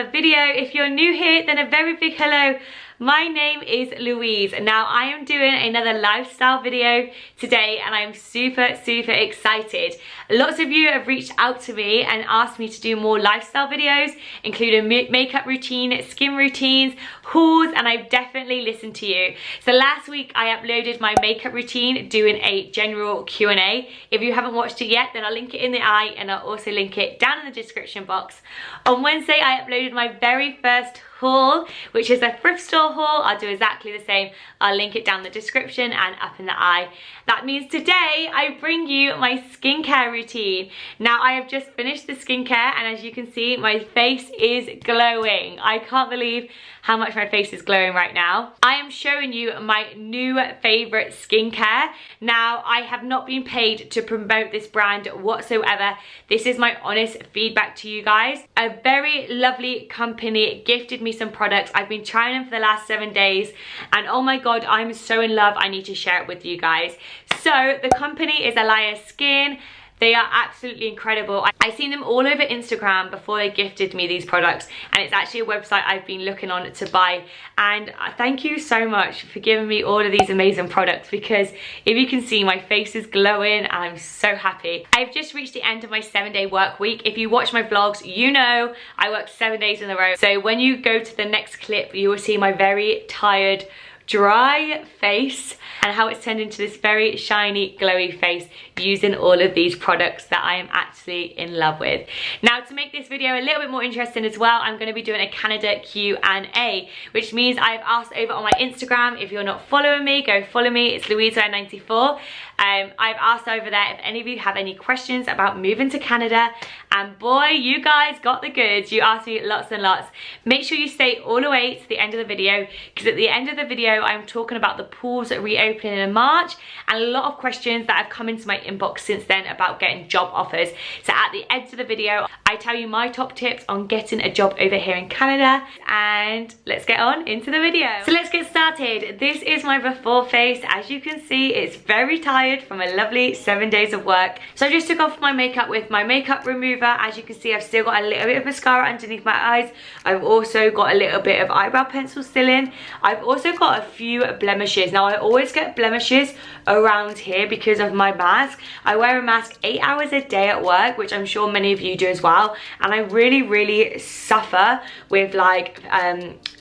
another video. If you're new here, then a very big hello. My name is Louise. Now I am doing another lifestyle video today and I'm super excited. Lots of you have reached out to me and asked me to do more lifestyle videos, including makeup routine, skin routines, hauls, and I've definitely listened to you. So last week I uploaded my makeup routine doing a general Q&A. If you haven't watched it yet, then I'll link it in the eye and I'll also link it down in the description box. On Wednesday I uploaded my very first haul, which is a thrift store haul. I'll do exactly the same. I'll link it down in the description and up in the eye. That means today I bring you my skincare routine. Now I have just finished the skincare and as you can see my face is glowing. I can't believe how much my face is glowing right now. I am showing you my new favorite skincare. Now I have not been paid to promote this brand whatsoever. This is my honest feedback to you guys. A very lovely company gifted me some products. I've been trying them for the last 7 days and oh my god, I'm so in love. I need to share it with you guys. So the company is Alya Skin. They are absolutely incredible. I've seen them all over Instagram before they gifted me these products and it's actually a website I've been looking on to buy, and thank you so much for giving me all of these amazing products because if you can see my face is glowing and I'm so happy. I've just reached the end of my 7-day work week. If you watch my vlogs you know I work 7 days in a row, so when you go to the next clip you will see my very tired dry face and how it's turned into this very shiny glowy face using all of these products that I am actually in love with. Now to make this video a little bit more interesting as well, I'm going to be doing a Canada Q&A, which means I've asked over on my Instagram. If you're not following me, go follow me. It's louisewarearmstrong. I've asked over there if any of you have any questions about moving to Canada, and boy, you guys got the goods. You asked me lots and lots. Make sure you stay all the way to the end of the video because at the end of the video I'm talking about the pools reopening in March and a lot of questions that have come into my inbox since then about getting job offers. So at the end of the video I tell you my top tips on getting a job over here in Canada, and let's get on into the video. So let's get started. This is my before face. As you can see, it's very tired from a lovely 7 days of work. So I just took off my makeup with my makeup remover. As you can see, I've still got a little bit of mascara underneath my eyes. I've also got a little bit of eyebrow pencil still in. I've also got a few blemishes. Now I always get blemishes around here because of my mask. I wear a mask 8 hours a day at work, which I'm sure many of you do as well, and I really suffer with like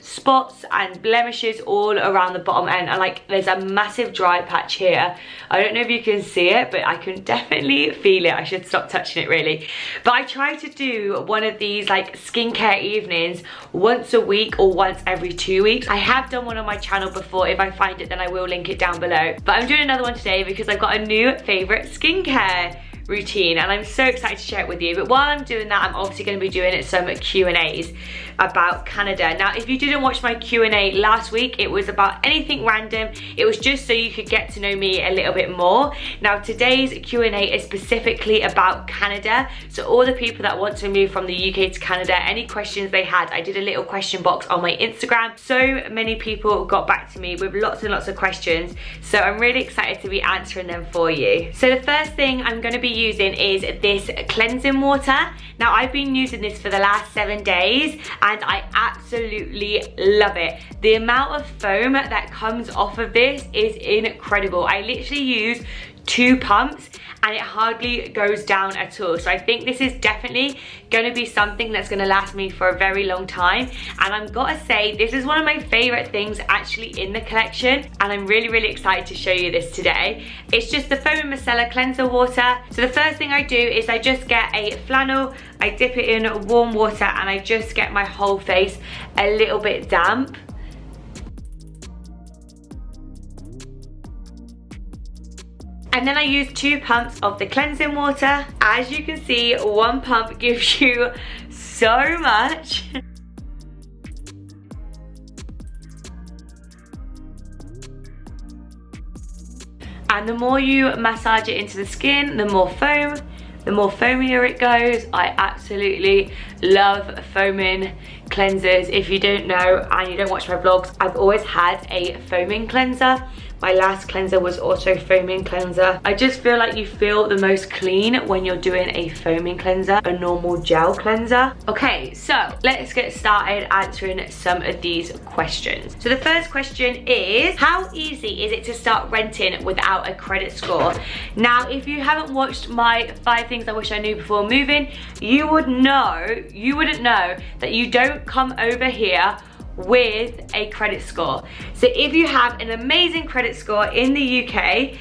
spots and blemishes all around the bottom end, and like there's a massive dry patch here. I don't know if you can see it, but I can definitely feel it. I should stop touching it really. But I try to do one of these like skincare evenings once a week or once every 2 weeks. I have done one on my channel before. If I find it then I will link it down below, but I'm doing another one today because I've got a new favorite skincare routine and I'm so excited to share it with you. But while I'm doing that, I'm obviously going to be doing some Q&As about Canada. Now if you didn't watch my Q&A last week, it was about anything random. It was just so you could get to know me a little bit more. Now today's Q&A is specifically about Canada, so all the people that want to move from the UK to Canada, any questions they had, I did a little question box on my Instagram. So many people got back to me with lots and lots of questions, so I'm really excited to be answering them for you. So the first thing I'm going to be using is this cleansing water. Now I've been using this for the last 7 days and I absolutely love it. The amount of foam that comes off of this is incredible. I literally use 2 pumps and it hardly goes down at all. So I think this is definitely going to be something that's going to last me for a very long time, and I'm gotta say this is one of my favorite things actually in the collection, and I'm really excited to show you this today. It's just the foam and micellar cleanser water. So the first thing I do is I just get a flannel, I dip it in warm water and I just get my whole face a little bit damp. And then I use 2 pumps of the cleansing water. As you can see, 1 pump gives you so much. And the more you massage it into the skin, the more foamier it goes. I absolutely love foaming cleansers, if you don't know and you don't watch my vlogs, I've always had a foaming cleanser. My last cleanser was also foaming cleanser. I just feel like you feel the most clean when you're doing a foaming cleanser, a normal gel cleanser. Okay, so let's get started answering some of these questions. So the first question is, how easy is it to start renting without a credit score? Now, if you haven't watched my 5 things I wish I knew before moving, you wouldn't know that you don't come over here with a credit score. So if you have an amazing credit score in the UK,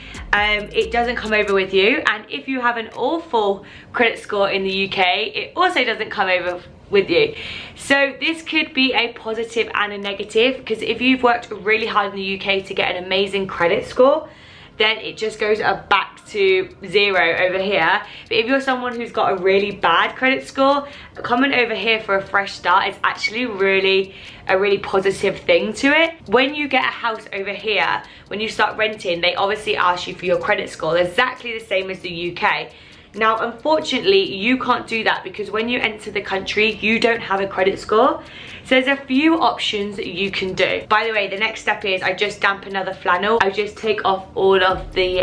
it doesn't come over with you, and if you have an awful credit score in the UK, it also doesn't come over with you. So this could be a positive and a negative, because if you've worked really hard in the UK to get an amazing credit score, then it just goes back to 0 over here. But if you're someone who's got a really bad credit score, coming over here for a fresh start is actually a really positive thing to it. When you get a house over here, when you start renting, they obviously ask you for your credit score, exactly the same as the UK. Now, unfortunately, you can't do that because when you enter the country, you don't have a credit score. So there's a few options that you can do. By the way, the next step is I just damp another flannel. I just take off all of the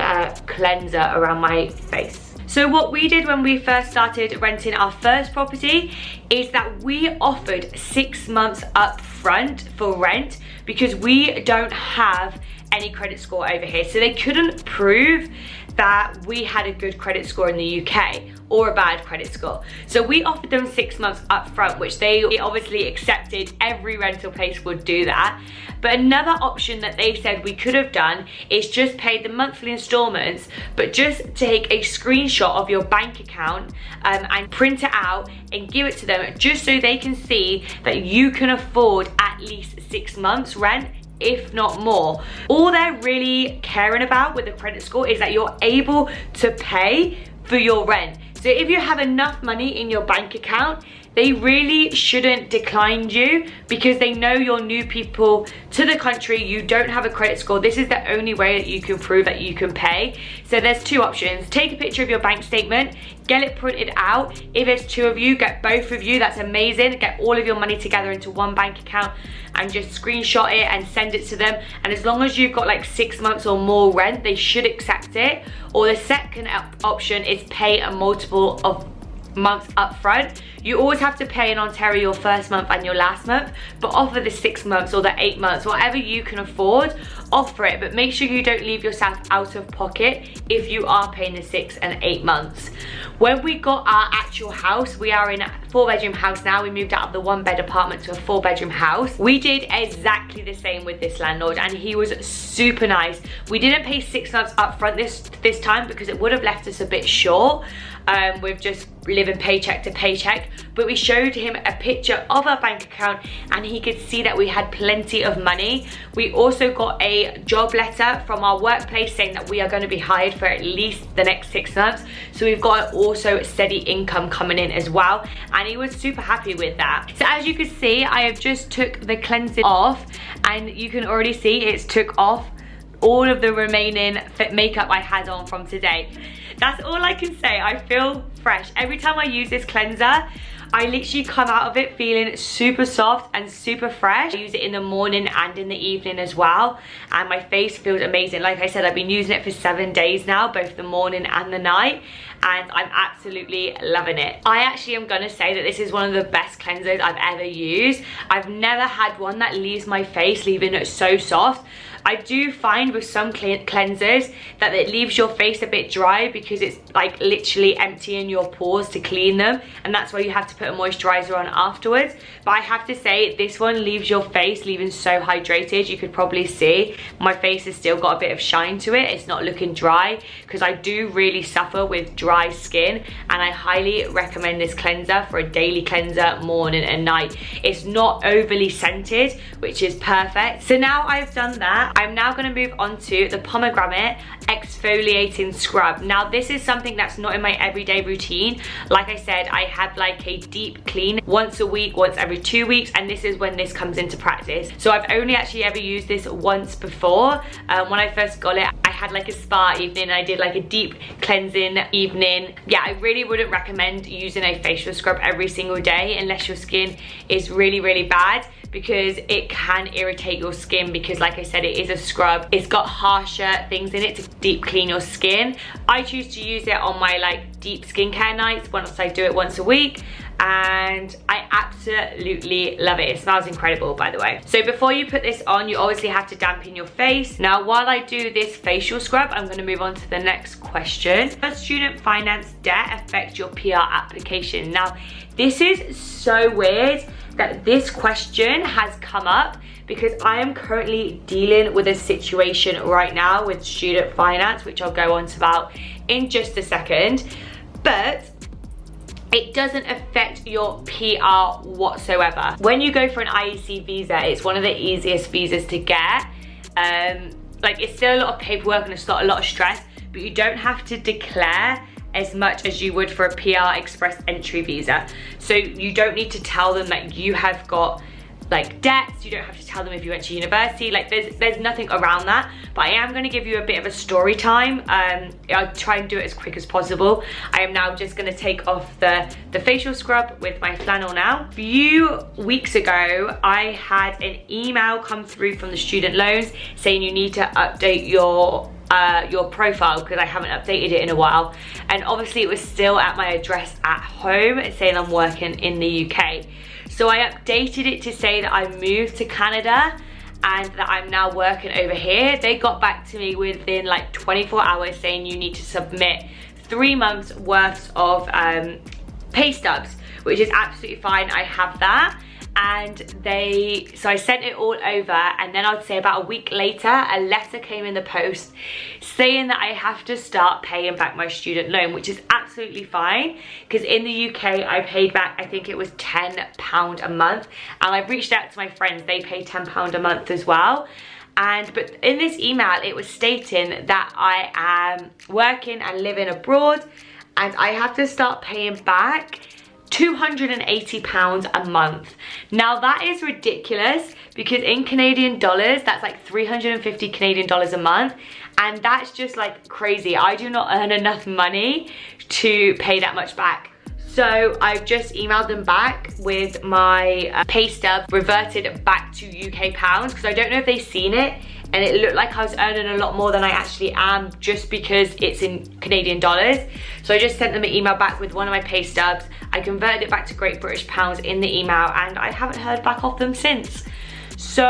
cleanser around my face. So what we did when we first started renting our first property is that we offered 6 months up front for rent because we don't have any credit score over here. So they couldn't prove that we had a good credit score in the UK or a bad credit score. So we offered them 6 months up front, which they obviously accepted. Every rental place would do that. But another option that they said we could have done is just pay the monthly installments, but just take a screenshot of your bank account and print it out and give it to them, just so they can see that you can afford at least 6 months rent, if not more. All they're really caring about with the credit score is that you're able to pay for your rent. So if you have enough money in your bank account, they really shouldn't decline you because they know you're new people to the country, you don't have a credit score. This is the only way that you can prove that you can pay. So there's 2 options. Take a picture of your bank statement, get it printed out. If there's 2 of you, get both of you, that's amazing. Get all of your money together into one bank account and just screenshot it and send it to them. And as long as you've got like 6 months or more rent, they should accept it. Or the second option is pay a multiple of months up front. You always have to pay in Ontario your first month and your last month, but offer the 6 months or the 8 months, whatever you can afford, offer it, but make sure you don't leave yourself out of pocket if you are paying the 6 and 8 months. When we got our actual house, we are in a 4-bedroom house now. We moved out of the 1-bed apartment to a 4-bedroom house. We did exactly the same with this landlord, and he was super nice. We didn't pay 6 months up front this time because it would have left us a bit short with just living paycheck to paycheck, but we showed him a picture of our bank account and he could see that we had plenty of money. We also got a job letter from our workplace saying that we are going to be hired for at least the next 6 months, so we've got also a steady income coming in as well, and he was super happy with that. So as you can see, I have just took the cleansing off, and you can already see it's took off all of the remaining makeup I had on from today. That's all I can say. I feel fresh. Every time I use this cleanser, I literally come out of it feeling super soft and super fresh. I use it in the morning and in the evening as well, and my face feels amazing. Like I said, I've been using it for 7 days now, both the morning and the night, and I'm absolutely loving it. I actually am gonna say that this is one of the best cleansers I've ever used. I've never had one that leaves my face leaving it so soft. I do find with some cleansers that it leaves your face a bit dry because it's like literally emptying your pores to clean them, and that's why you have to put a moisturizer on afterwards. But I have to say, this one leaves your face leaving so hydrated. You could probably see my face has still got a bit of shine to it. It's not looking dry because I do really suffer with dry skin, and I highly recommend this cleanser for a daily cleanser, morning and night. It's not overly scented, which is perfect. So now I've done that, I'm now going to move on to the pomegranate exfoliating scrub. Now this is something that's not in my everyday routine. Like I said, I have like a deep clean once a week, once every 2 weeks, and this is when this comes into practice. So I've only actually ever used this once before. When I first got it, I had like a spa evening, I did like a deep cleansing evening. Yeah, I really wouldn't recommend using a facial scrub every single day unless your skin is really bad, because it can irritate your skin, because like I said, it is a scrub. It's got harsher things in it to deep clean your skin. I choose to use it on my like deep skincare nights once I do it once a week, and I absolutely love it. It smells incredible, by the way. So before you put this on, you obviously have to dampen your face. Now, while I do this facial scrub, I'm gonna move on to the next question. Does student finance debt affect your PR application? Now, this is so weird that this question has come up, because I am currently dealing with a situation right now with student finance, which I'll go on to about in just a second. But it doesn't affect your PR whatsoever. When you go for an IEC visa, it's one of the easiest visas to get. Like, it's still a lot of paperwork and it's not a lot of stress, but you don't have to declare as much as you would for a PR express entry visa. So you don't need to tell them that you have got like debts. You don't have to tell them if you went to university. Like, there's nothing around that. But I am going to give you a bit of a story time. I'll try and do it as quick as possible. I am now just going to take off the facial scrub with my flannel now. A few weeks ago, I had an email come through from the student loans saying you need to update your profile, because I haven't updated it in a while. And obviously it was still at my address at home, saying I'm working in the UK. So I updated it to say that I moved to Canada and that I'm now working over here. They got back to me within like 24 hours saying you need to submit 3 months worth of pay stubs, which is absolutely fine. I have that. And so I sent it all over, and then I'd say about a week later, a letter came in the post saying that I have to start paying back my student loan, which is absolutely fine, because in the UK I paid back, I think it was £10 a month, and I've reached out to my friends, they pay £10 a month as well. But in this email it was stating that I am working and living abroad, and I have to start paying back £280 a month. Now that is ridiculous, because in Canadian dollars, that's like 350 Canadian dollars a month. And that's just like crazy. I do not earn enough money to pay that much back. So I've just emailed them back with my pay stub reverted back to UK pounds, because I don't know if they've seen it, and it looked like I was earning a lot more than I actually am, just because it's in Canadian dollars. So I just sent them an email back with one of my pay stubs. I converted it back to Great British pounds in the email, and I haven't heard back off them since. So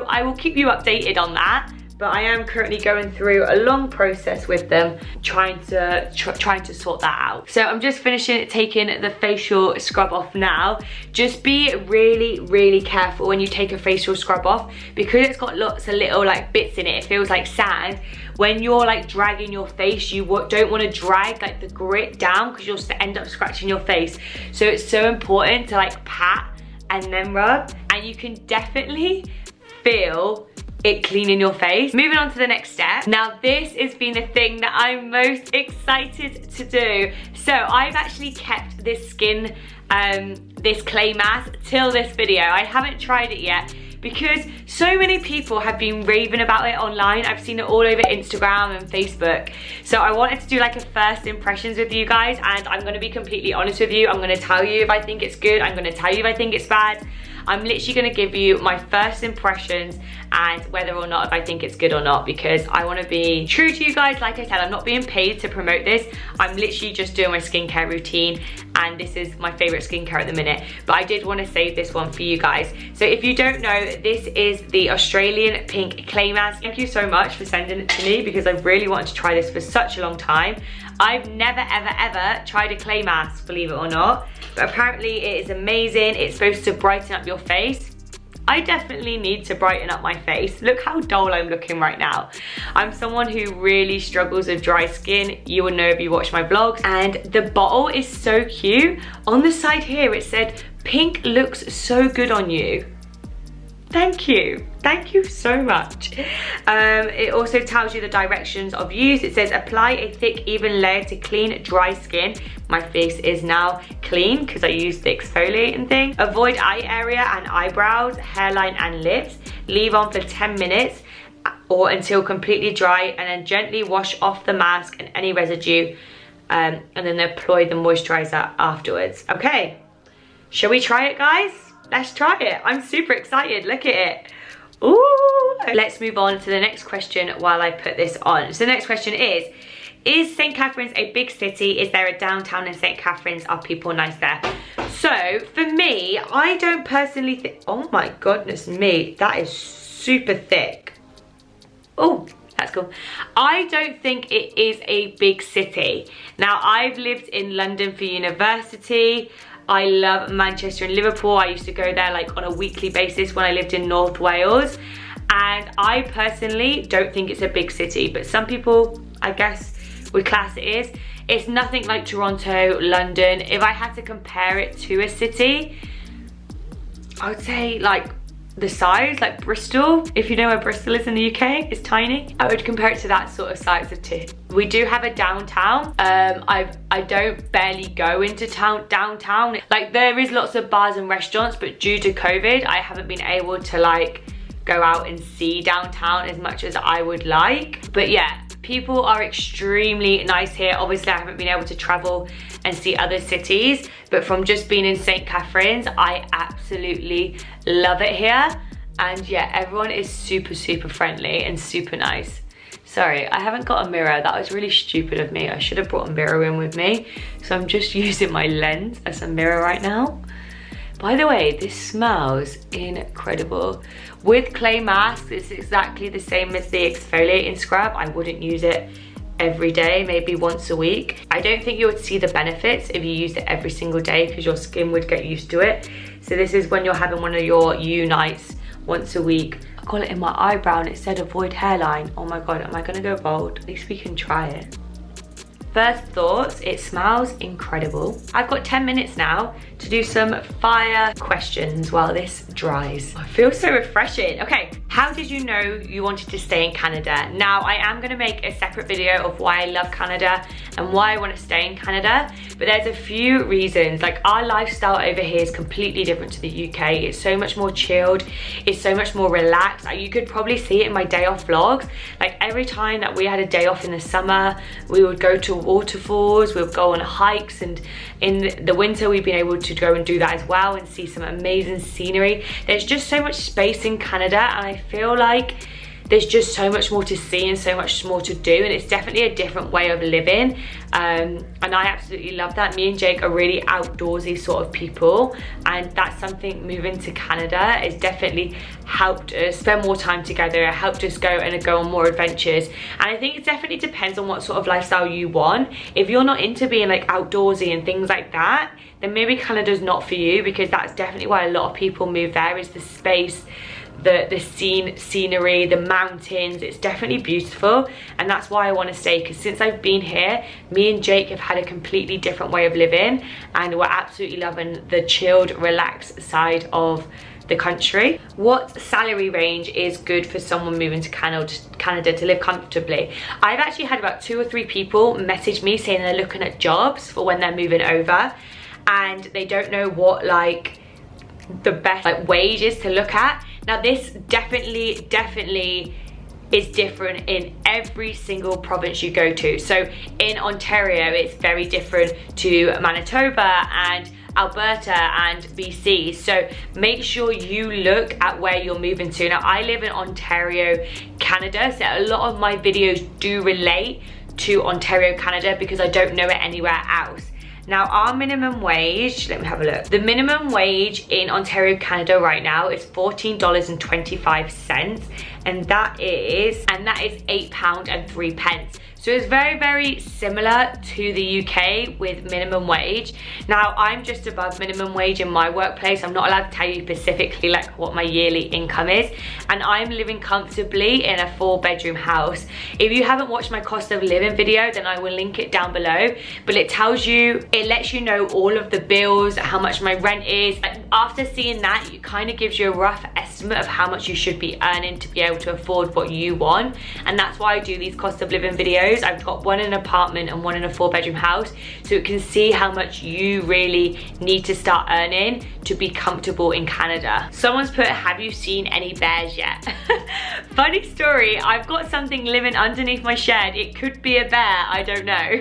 I will keep you updated on that. But I am currently going through a long process with them, trying to sort that out. So I'm just finishing taking the facial scrub off now. Just be really careful when you take a facial scrub off, because it's got lots of little like bits in it. It feels like sand. When you're like dragging your face, you don't want to drag like the grit down, because you'll end up scratching your face. So it's so important to like pat and then rub, and you can definitely feel it cleaning your face. Moving on to the next step. Now this has been the thing that I'm most excited to do. So I've actually kept this skin, this clay mask till this video. I haven't tried it yet, because so many people have been raving about it online. I've seen it all over Instagram and Facebook. So I wanted to do like a first impressions with you guys, and I'm gonna be completely honest with you. I'm gonna tell you if I think it's good. I'm gonna tell you if I think it's bad. I'm literally gonna give you my first impressions and whether or not if I think it's good or not, because I wanna be true to you guys. Like I said, I'm not being paid to promote this. I'm literally just doing my skincare routine, and this is my favorite skincare at the minute. But I did wanna save this one for you guys. So if you don't know, this is the Australian Pink Clay Mask. Thank you so much for sending it to me, because I've really wanted to try this for such a long time. I've never ever tried a clay mask, believe it or not, but apparently it is amazing. It's supposed to brighten up your face. I definitely need to brighten up my face. Look how dull I'm looking right now. I'm someone who really struggles with dry skin. You will know if you watch my vlogs. And the bottle is so cute. On the side here it said, "Pink looks so good on you." Thank you so much. It also tells you the directions of use. It says apply a thick even layer to clean dry skin. My face is now clean because I used the exfoliating thing. Avoid eye area and eyebrows, hairline and lips. Leave on for 10 minutes. or until completely dry, and then gently wash off the mask and any residue, and then apply the moisturizer afterwards. Okay, shall we try it, guys? Let's try it. I'm super excited. Look at it. Ooh. Let's move on to the next question while I put this on. So the next question is St. Catherine's a big city? Is there a downtown in St. Catherine's? Are people nice there? So for me, I don't personally think, oh my goodness me, that is super thick. Oh, that's cool. I don't think it is a big city. Now, I've lived in London for university. I love Manchester and Liverpool. I used to go there like on a weekly basis when I lived in North Wales. And I personally don't think it's a big city, but some people, I guess, would class it is. It's nothing like Toronto, London. If I had to compare it to a city, I would say like the size, like Bristol. If you know where Bristol is in the UK, it's tiny. I would compare it to that sort of size of too. We do have a downtown. I don't barely go into downtown. Like there is lots of bars and restaurants, but due to COVID, I haven't been able to like go out and see downtown as much as I would like. But yeah, people are extremely nice here. Obviously, I haven't been able to travel and see other cities, but from just being in St. Catherine's, I absolutely love it here. And yeah, everyone is super, super friendly and super nice. Sorry, I haven't got a mirror. That was really stupid of me. I should have brought a mirror in with me. So I'm just using my lens as a mirror right now. By the way, this smells incredible. With clay masks, it's exactly the same as the exfoliating scrub. I wouldn't use it every day, maybe once a week. I don't think you would see the benefits if you used it every single day because your skin would get used to it. So this is when you're having one of your nights once a week. I got it in my eyebrow and it said avoid hairline. Oh my God, am I gonna go bald? At least we can try it. First thoughts, it smells incredible. I've got 10 minutes now to do some fire questions while this dries. I feel so refreshing. Okay, how did you know you wanted to stay in Canada? Now, I am gonna make a separate video of why I love Canada and why I wanna stay in Canada, but there's a few reasons. Like our lifestyle over here is completely different to the UK. It's so much more chilled. It's so much more relaxed. You could probably see it in my day off vlogs. Like every time that we had a day off in the summer, we would go to waterfalls, we would go on hikes, and in the winter we've been able to go and do that as well and see some amazing scenery. There's just so much space in Canada, and I feel like there's just so much more to see and so much more to do, and it's definitely a different way of living, and I absolutely love that. Me and Jake are really outdoorsy sort of people, and that's something moving to Canada has definitely helped us spend more time together, helped us go on more adventures. And I think it definitely depends on what sort of lifestyle you want. If you're not into being like outdoorsy and things like that, then maybe Canada's not for you, because that's definitely why a lot of people move there, is the space, the scenery, the mountains. It's definitely beautiful, and that's why I want to stay, because since I've been here, me and Jake have had a completely different way of living, and we're absolutely loving the chilled, relaxed side of the country. What salary range is good for someone moving to Canada to live comfortably? I've actually had about 2 or 3 people message me saying they're looking at jobs for when they're moving over, and they don't know what like the best like wage is to look at. Now this definitely is different in every single province you go to. So in Ontario, it's very different to Manitoba and Alberta and BC. So make sure you look at where you're moving to. Now I live in Ontario, Canada, so a lot of my videos do relate to Ontario, Canada, because I don't know it anywhere else. Now our minimum wage, let me have a look. The minimum wage in Ontario, Canada right now is $14.25, and that is £8.03. So it's very, very similar to the UK with minimum wage. Now I'm just above minimum wage in my workplace. I'm not allowed to tell you specifically like what my yearly income is, and I'm living comfortably in a 4-bedroom house. If you haven't watched my cost of living video, then I will link it down below, but it tells you, it lets you know all of the bills, how much my rent is. And after seeing that, it kind of gives you a rough estimate of how much you should be earning to be able able to afford what you want. And that's why I do these cost of living videos. I've got one in an apartment and one in a 4-bedroom house, so it can see how much you really need to start earning to be comfortable in Canada. Someone's put, have you seen any bears yet? Funny story, I've got something living underneath my shed. It could be a bear, I don't know.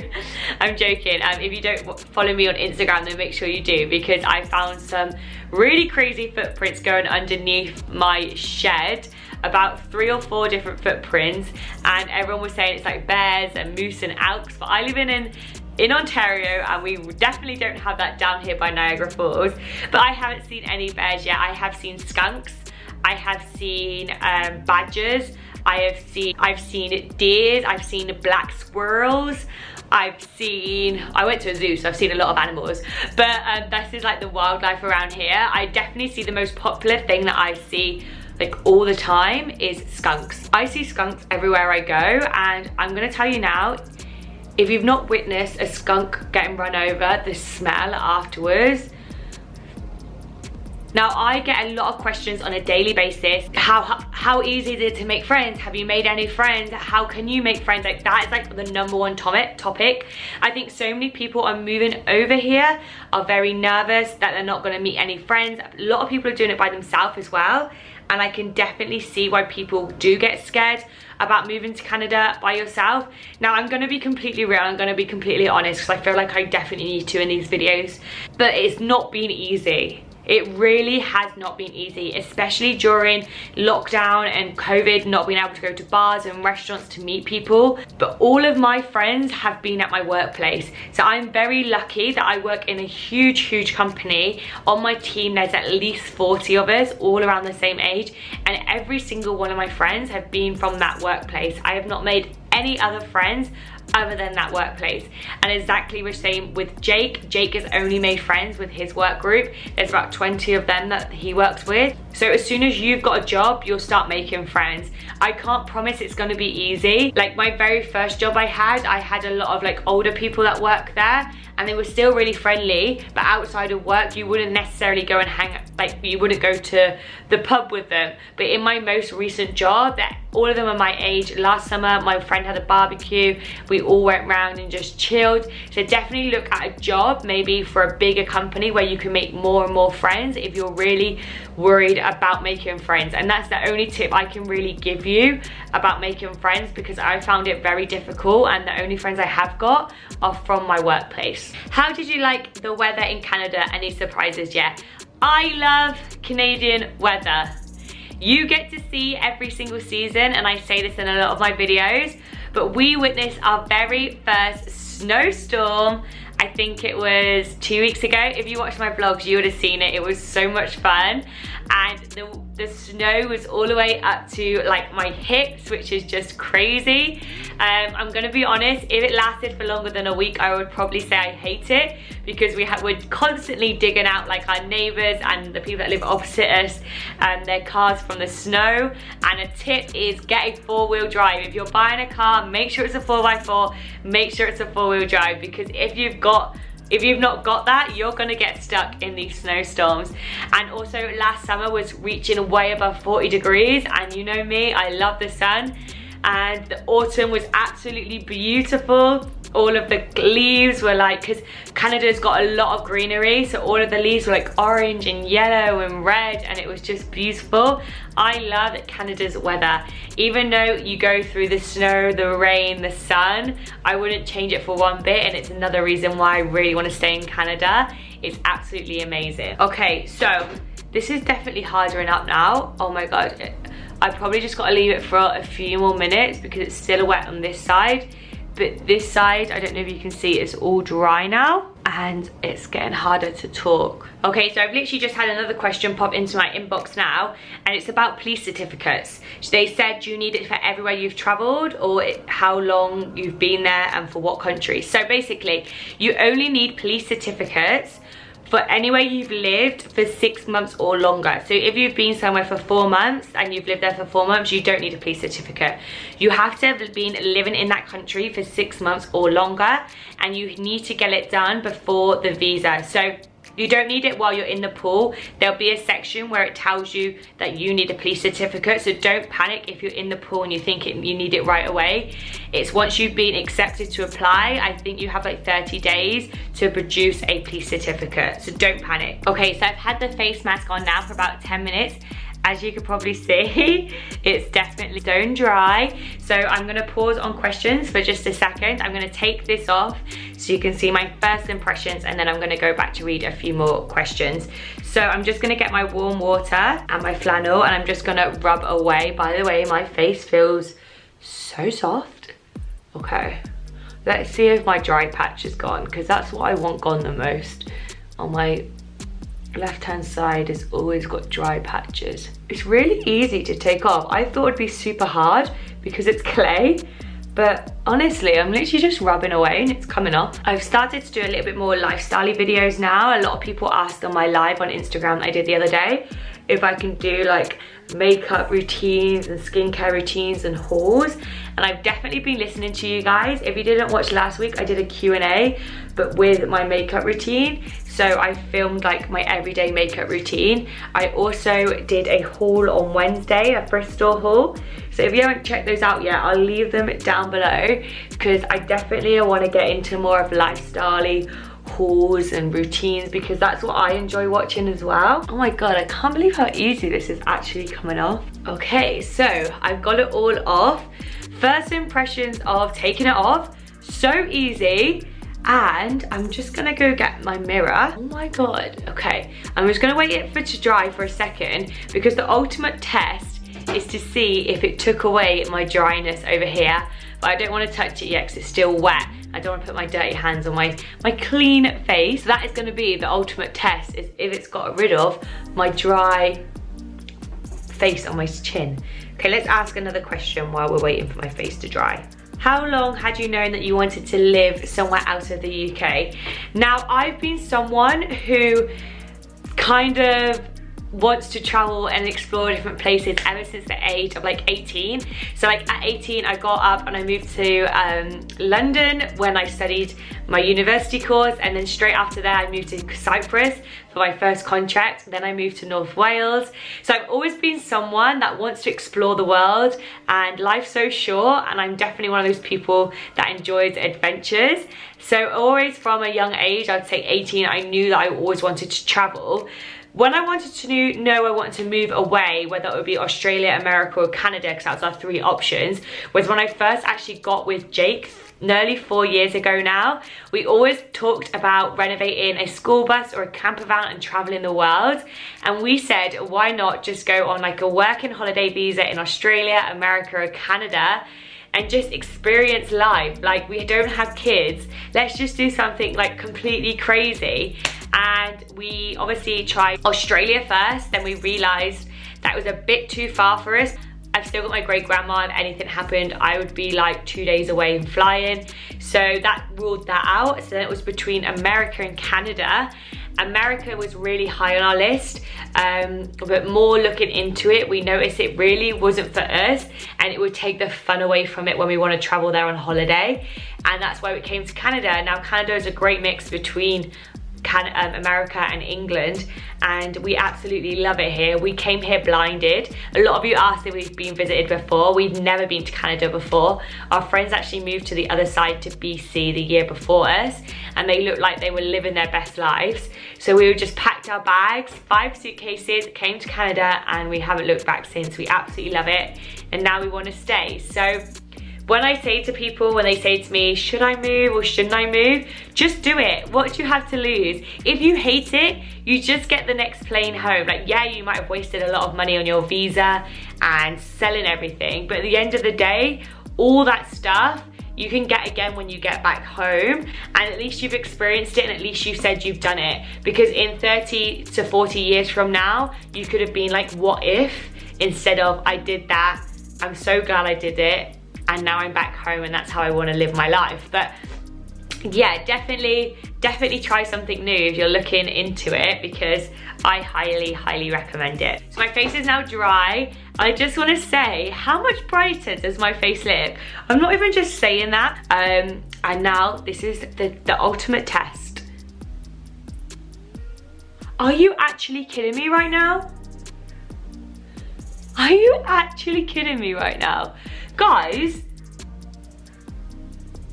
I'm joking. If you don't follow me on Instagram, then make sure you do, because I found some really crazy footprints going underneath my shed, about 3 or 4 different footprints, and everyone was saying it's like bears and moose and elks, but I live in Ontario, and we definitely don't have that down here by Niagara Falls. But I haven't seen any bears yet. I have seen skunks, I have seen badgers, I've seen deers, I've seen black squirrels, I went to a zoo, so I've seen a lot of animals, but this is like the wildlife around here. I definitely see the most popular thing that I see like all the time is skunks. I see skunks everywhere I go, and I'm gonna tell you now, if you've not witnessed a skunk getting run over, the smell afterwards. Now, I get a lot of questions on a daily basis. How easy is it to make friends? Have you made any friends? How can you make friends? Like, that is like the #1 topic. I think so many people are moving over here, are very nervous that they're not gonna meet any friends. A lot of people are doing it by themselves as well. And I can definitely see why people do get scared about moving to Canada by yourself. Now, I'm gonna be completely real, I'm gonna be completely honest, because I feel like I definitely need to in these videos, but it's not been easy. It really has not been easy, especially during lockdown and COVID, not being able to go to bars and restaurants to meet people. But all of my friends have been at my workplace. So I'm very lucky that I work in a huge company. On my team, there's at least 40 of us, all around the same age. And every single one of my friends have been from that workplace. I have not made any other friends other than that workplace. And exactly the same with Jake. Jake has only made friends with his work group. There's about 20 of them that he works with. So as soon as you've got a job, you'll start making friends. I can't promise it's gonna be easy. Like my very first job I had a lot of like older people that work there, and they were still really friendly, but outside of work, you wouldn't necessarily go and you wouldn't go to the pub with them. But in my most recent job, that all of them are my age. Last summer, my friend had a barbecue. We all went round and just chilled. So definitely look at a job, maybe for a bigger company where you can make more and more friends if you're really worried about making friends. And that's the only tip I can really give you about making friends, because I found it very difficult, and the only friends I have got are from my workplace. How did you like the weather in Canada? Any surprises yet? I love Canadian weather. You get to see every single season, and I say this in a lot of my videos, but we witnessed our very first snowstorm. I think it was 2 weeks ago. If you watched my vlogs, you would have seen it. It was so much fun. And the snow was all the way up to like my hips, which is just crazy. I'm gonna be honest, if it lasted for longer than a week, I would probably say I hate it, because we're constantly digging out like our neighbors and the people that live opposite us and their cars from the snow. And a tip is get a 4-wheel drive. If you're buying a car, make sure it's a 4x4, make sure it's a 4-wheel drive, because if you've not got that, you're gonna get stuck in these snowstorms. And also last summer was reaching way above 40 degrees, and you know me, I love the sun. And the autumn was absolutely beautiful. All of the leaves were like, because Canada's got a lot of greenery, so all of the leaves were like orange and yellow and red, and it was just beautiful. I love Canada's weather. Even though you go through the snow, the rain, the sun, I wouldn't change it for one bit, and it's another reason why I really want to stay in Canada. It's absolutely amazing. Okay, so this is definitely hardening up now. Oh my God. I probably just got to leave it for a few more minutes because it's still wet on this side. But this side, I don't know if you can see, it's all dry now and it's getting harder to talk. Okay, so I've literally just had another question pop into my inbox now, and it's about police certificates. They said, do you need it for everywhere you've traveled, or how long you've been there and for what country? So basically, you only need police certificates for anywhere you've lived for 6 months or longer. So if you've been somewhere for 4 months and you've lived there for 4 months, you don't need a police certificate. You have to have been living in that country for 6 months or longer, and you need to get it done before the visa. So You don't need it while you're in the pool. There'll be a section where it tells you that you need a police certificate, so don't panic if you're in the pool and you think you need it right away. It's once you've been accepted to apply, I think you have like 30 days to produce a police certificate, so don't panic. Okay, so I've had the face mask on now for about 10 minutes. As you can probably see, it's definitely stone dry. So I'm gonna pause on questions for just a second. I'm gonna take this off so you can see my first impressions, and then I'm gonna go back to read a few more questions. So I'm just gonna get my warm water and my flannel, and I'm just gonna rub away. By the way, my face feels so soft. Okay, let's see if my dry patch is gone, because that's what I want gone the most. On my left hand side has always got dry patches. It's really easy to take off. I thought it'd be super hard because it's clay, but honestly I'm literally just rubbing away and it's coming off. I've started to do a little bit more lifestyle videos now. A lot of people asked on my live on Instagram that I did the other day if I can do like makeup routines and skincare routines and hauls, and I've definitely been listening to you guys. If you didn't watch last week, I did a Q&A but with my makeup routine. So I filmed like my everyday makeup routine. I also did a haul on Wednesday, a Bristol haul. So if you haven't checked those out yet, I'll leave them down below, because I definitely want to get into more of lifestyle-y hauls and routines, because that's what I enjoy watching as well. Oh my god, I can't believe how easy this is actually coming off. Okay, so I've got it all off. First impressions of taking it off, so easy. And I'm just gonna go get my mirror. Oh my god. Okay, I'm just gonna wait for it to dry for a second, because the ultimate test is to see if it took away my dryness over here. But I don't want to touch it yet because it's still wet. I don't want to put my dirty hands on my clean face. So that is going to be the ultimate test, is if it's got rid of my dry face on my chin. Okay, let's ask another question while we're waiting for my face to dry. How long had you known that you wanted to live somewhere out of the UK? Now, I've been someone who kind of wants to travel and explore different places ever since the age of like 18. So like at 18 I got up and I moved to London when I studied my university course, and then straight after that I moved to Cyprus for my first contract. Then I moved to North Wales. So I've always been someone that wants to explore the world, and life's so short, and I'm definitely one of those people that enjoys adventures. So always from a young age, I'd say 18, I knew that I always wanted to travel. When I wanted to know I wanted to move away, whether it would be Australia, America or Canada, because that was our three options, was when I first actually got with Jake nearly 4 years ago now. We always talked about renovating a school bus or a camper van and traveling the world. And we said, why not just go on like a working holiday visa in Australia, America or Canada and just experience life. Like, we don't have kids. Let's just do something like completely crazy. And we obviously tried Australia first, then we realized that was a bit too far for us. I've still got my great grandma. If anything happened, I would be like 2 days away and flying. So that ruled that out. So then it was between America and Canada. America was really high on our list, but more looking into it, we noticed it really wasn't for us, and it would take the fun away from it when we want to travel there on holiday. And that's why we came to Canada. Now Canada is a great mix between America and England, and we absolutely love it here. We came here blinded. A lot of you asked if we've been visited before. We've never been to Canada before. Our friends actually moved to the other side, to BC, the year before us, and they looked like they were living their best lives. So we just packed our bags, 5 suitcases, came to Canada, and we haven't looked back since. We absolutely love it, and now we want to stay. So when I say to people, when they say to me, should I move or shouldn't I move? Just do it. What do you have to lose? If you hate it, you just get the next plane home. Like, yeah, you might have wasted a lot of money on your visa and selling everything, but at the end of the day, all that stuff you can get again when you get back home, and at least you've experienced it, and at least you said you've done it. Because in 30 to 40 years from now, you could have been like, what if, instead of I did that, I'm so glad I did it, and now I'm back home and that's how I want to live my life. But yeah, definitely try something new if you're looking into it, because I highly recommend it. So my face is now dry. I just want to say, how much brighter does my face look? I'm not even just saying that. And now this is the ultimate test. Are you actually kidding me right now? Are you actually kidding me right now? Guys,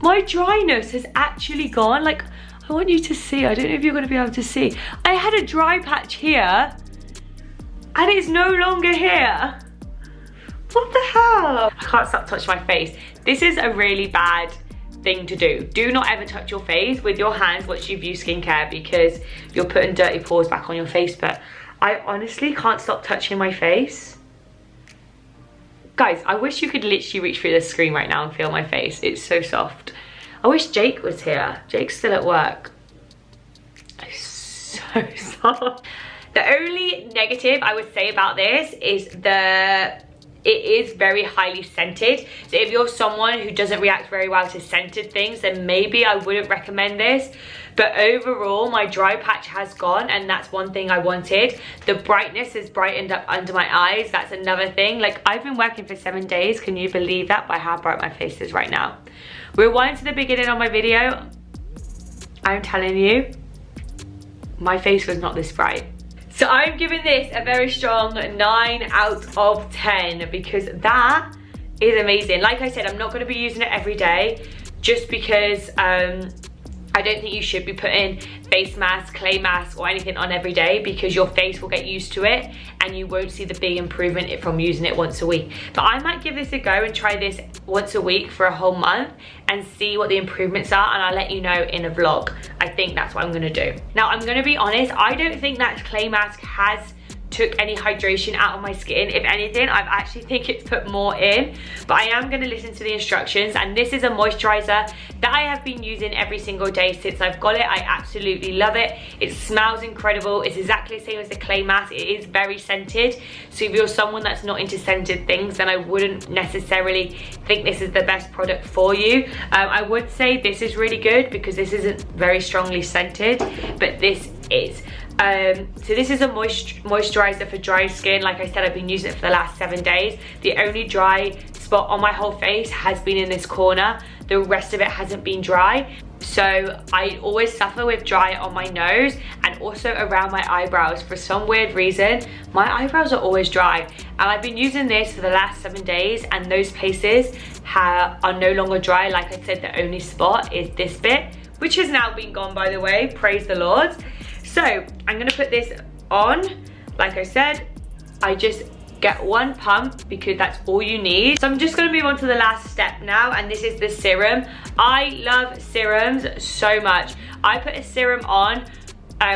my dryness has actually gone. Like, I want you to see. I don't know if you're going to be able to see. I had a dry patch here and it's no longer here. What the hell? I can't stop touching my face. This is a really bad thing to do. Do not ever touch your face with your hands once you've used skincare, because you're putting dirty pores back on your face. But I honestly can't stop touching my face. Guys, I wish you could literally reach through the screen right now and feel my face. It's so soft. I wish Jake was here. Jake's still at work. It's so soft. The only negative I would say about this is it is very highly scented. So if you're someone who doesn't react very well to scented things, then maybe I wouldn't recommend this. But overall, my dry patch has gone, and that's one thing I wanted. The brightness has brightened up under my eyes. That's another thing. Like, I've been working for 7 days. Can you believe that? By how bright my face is right now. Rewind to the beginning of my video. I'm telling you, my face was not this bright. So I'm giving this a very strong 9 out of 10 because that is amazing. Like I said, I'm not going to be using it every day just because I don't think you should be putting face mask, clay mask or anything on every day, because your face will get used to it and you won't see the big improvement from using it once a week. But I might give this a go and try this once a week for a whole month and see what the improvements are, and I'll let you know in a vlog. I think that's what I'm gonna do. Now, I'm gonna be honest, I don't think that clay mask has took any hydration out of my skin. If anything, I actually think it's put more in, but I am going to listen to the instructions. And this is a moisturizer that I have been using every single day since I've got it. I absolutely love it. It smells incredible. It's exactly the same as the clay mask. It is very scented, so if you're someone that's not into scented things, then I wouldn't necessarily think this is the best product for you. I would say this is really good because this isn't very strongly scented, but this is. So this is a moisturizer for dry skin. Like I said, I've been using it for the last 7 days. The only dry spot on my whole face has been in this corner. The rest of it hasn't been dry. So I always suffer with dry on my nose and also around my eyebrows. For some weird reason, my eyebrows are always dry. And I've been using this for the last 7 days and those places are no longer dry. Like I said, the only spot is this bit, which has now been gone, by the way. Praise the Lord. So I'm gonna put this on. Like I said, I just get 1 pump because that's all you need. So I'm just gonna move on to the last step now, and this is the serum. I love serums so much. I put a serum on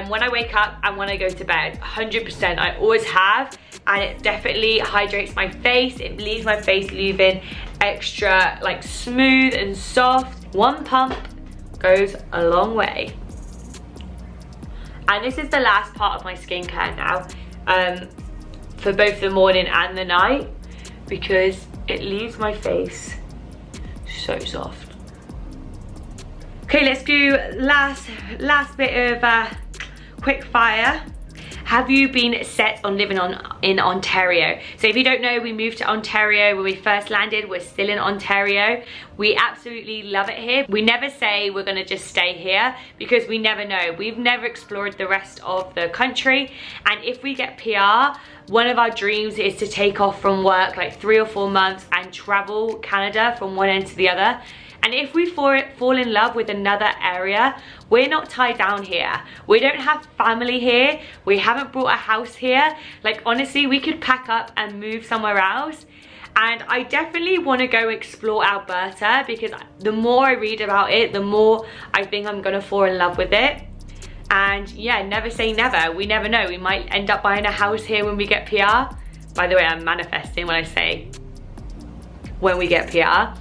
when I wake up and when I go to bed, 100%. I always have, and it definitely hydrates my face. It leaves my face leaving extra like smooth and soft. 1 pump goes a long way. And this is the last part of my skincare now, for both the morning and the night, because it leaves my face so soft. Okay, let's do last bit of quick fire. Have you been set on living in Ontario? So if you don't know, we moved to Ontario when we first landed. We're still in Ontario. We absolutely love it here. We never say we're gonna just stay here because we never know. We've never explored the rest of the country. And if we get PR, one of our dreams is to take off from work like 3 or 4 months and travel Canada from one end to the other. And if we fall in love with another area, we're not tied down here. We don't have family here. We haven't bought a house here. Like, honestly, we could pack up and move somewhere else. And I definitely want to go explore Alberta, because the more I read about it, the more I think I'm gonna fall in love with it. And yeah, never say never. We never know. We might end up buying a house here when we get PR. By the way, I'm manifesting when I say when we get PR.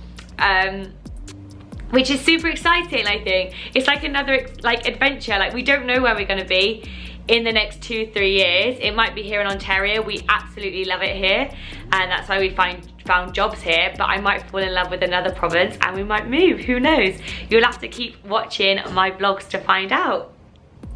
Which is super exciting, I think. It's like another adventure. Like, we don't know where we're gonna be in the next 2-3 years. It might be here in Ontario. We absolutely love it here, and that's why we found jobs here. But I might fall in love with another province and we might move, who knows? You'll have to keep watching my vlogs to find out.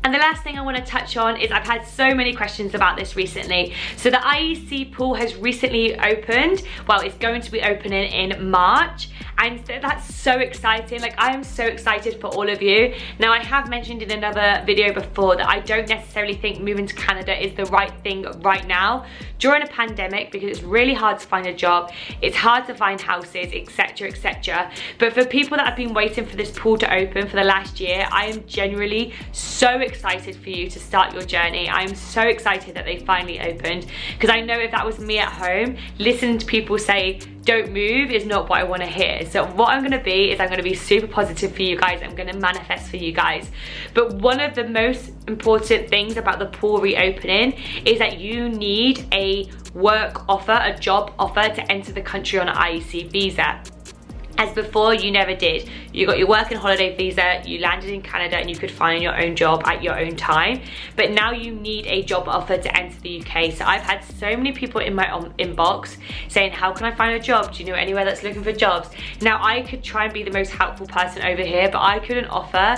And the last thing I want to touch on is I've had so many questions about this recently. So the IEC pool has recently opened. Well, it's going to be opening in March. and that's so exciting. Like, I am so excited for all of you. Now, I have mentioned in another video before that I don't necessarily think moving to Canada is the right thing right now during a pandemic, because it's really hard to find a job, it's hard to find houses, etc, etc. But for people that have been waiting for this pool to open for the last year, I am genuinely so excited for you to start your journey. I am so excited that they finally opened, because I know if that was me at home, listening to people say don't move is not what I want to hear. So what I'm going to be is I'm going to be super positive for you guys. I'm going to manifest for you guys. But one of the most important things about the pool reopening is that you need a work offer, a job offer to enter the country on an IEC visa. As before, you never did. You got your work and holiday visa, you landed in Canada, and you could find your own job at your own time. But now you need a job offer to enter the UK. So I've had so many people in my inbox saying, how can I find a job? Do you know anywhere that's looking for jobs? Now, I could try and be the most helpful person over here, but I couldn't offer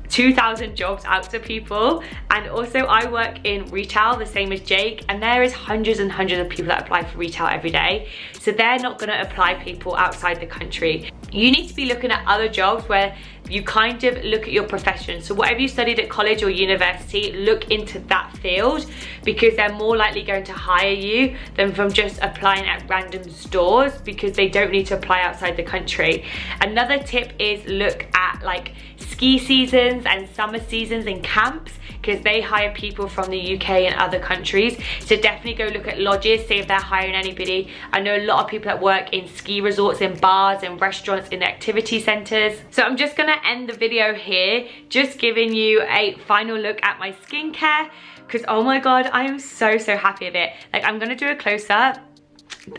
2,000 jobs out to people. And also, I work in retail, the same as Jake, and there is hundreds and hundreds of people that apply for retail every day. So they're not going to apply people outside the country. You need to be looking at other jobs where you kind of look at your profession. So whatever you studied at college or university, look into that field, because they're more likely going to hire you than from just applying at random stores, because they don't need to apply outside the country. Another tip is look at like ski seasons and summer seasons and camps, because they hire people from the UK and other countries. So definitely go look at lodges, see if they're hiring anybody. I know a lot of people that work in ski resorts, in bars, in restaurants, in activity centres. So I'm just gonna end the video here, just giving you a final look at my skincare, because oh my god, I am so happy with it. Like, I'm gonna do a close-up.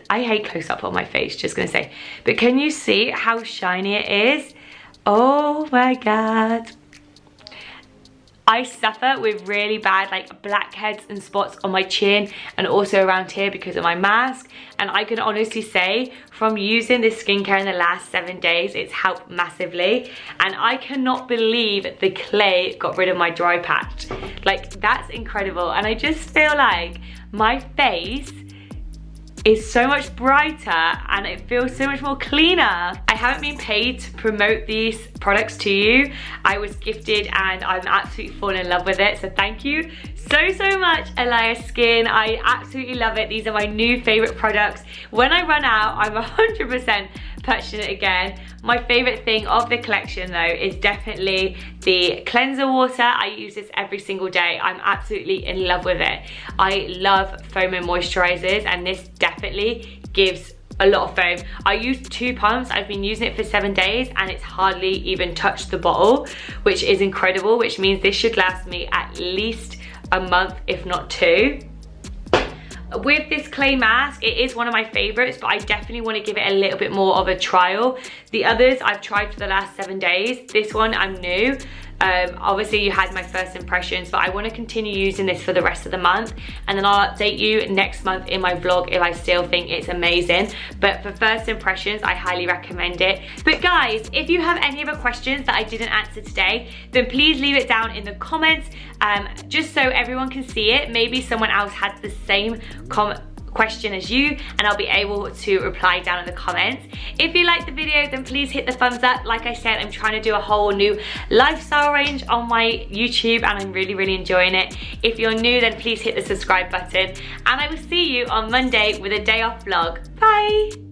I hate close-up on my face, just gonna say. But can you see how shiny it is? Oh my god. I suffer with really bad like blackheads and spots on my chin and also around here because of my mask, and I can honestly say from using this skincare in the last 7 days, it's helped massively. And I cannot believe the clay got rid of my dry patch. Like, that's incredible. And I just feel like my face is so much brighter and it feels so much more cleaner. I haven't been paid to promote these products to you. I was gifted and I'm absolutely falling in love with it. So thank you so much, Alya Skin. I absolutely love it. These are my new favorite products. When I run out, I'm 100% purchasing it again. My favorite thing of the collection though is definitely the cleanser water. I use this every single day. I'm absolutely in love with it. I love foam and moisturizers, and this definitely gives a lot of foam. I use 2 pumps. I've been using it for 7 days and it's hardly even touched the bottle, which is incredible, which means this should last me at least a month, if not 2. With this clay mask, it is one of my favorites, but I definitely want to give it a little bit more of a trial. The others I've tried for the last 7 days. This one I'm new. Obviously you had my first impressions, but I want to continue using this for the rest of the month, and then I'll update you next month in my vlog if I still think it's amazing. But for first impressions, I highly recommend it. But guys, if you have any other questions that I didn't answer today, then please leave it down in the comments, just so everyone can see it. Maybe someone else had the same question as you, and I'll be able to reply down in the comments. If you liked the video, then please hit the thumbs up. Like I said, I'm trying to do a whole new lifestyle range on my YouTube and I'm really enjoying it. If you're new, then please hit the subscribe button, and I will see you on Monday with a day off vlog. Bye.